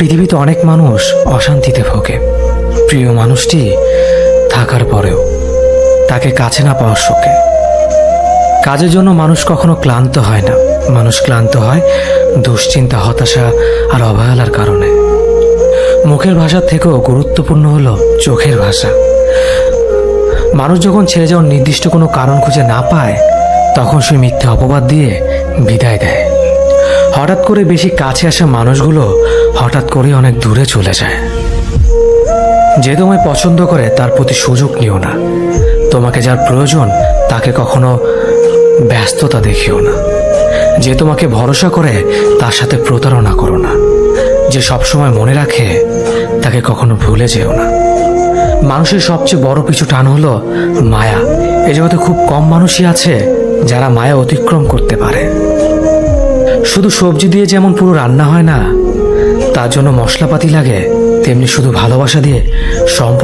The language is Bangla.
পৃথিবীতে অনেক মানুষ অশান্তিতে ভোগে, প্রিয় মানুষটি থাকার পরেও তাকে কাছে না পাওয়ার শোকে। কাজের জন্য মানুষ কখনো ক্লান্ত হয় না, মানুষ ক্লান্ত হয় দুশ্চিন্তা, হতাশা আর অবহেলার কারণে। মুখের ভাষার থেকেও গুরুত্বপূর্ণ হলো চোখের ভাষা। মানুষ যখন ছেড়ে যাওয়ার নির্দিষ্ট কোনো কারণ খুঁজে না পায়, তখন সে মিথ্যে অপবাদ দিয়ে বিদায় দেয়। হঠাৎ করে বেশি কাছে আসা মানুষগুলো হঠাৎ করে অনেক দূরে চলে যায়। যে তোমায় পছন্দ করে তার প্রতি সুযোগ নিও না। তোমাকে যার প্রয়োজন তাকে কখনো ব্যস্ততা দেখিও না। যে তোমাকে ভরসা করে তার সাথে প্রতারণা করো না। যে সবসময় মনে রাখে তাকে কখনো ভুলে যেও না। মানুষের সবচেয়ে বড় পিছু টান হলো মায়া। এই জগতে খুব কম মানুষই আছে যারা মায়া অতিক্রম করতে পারে। শুধু সবজি দিয়ে যেমন পুরো রান্না হয় না, তার জন্য মশলাপাতি লাগে, তেমনি শুধু ভালোবাসা দিয়ে সম্পর্ক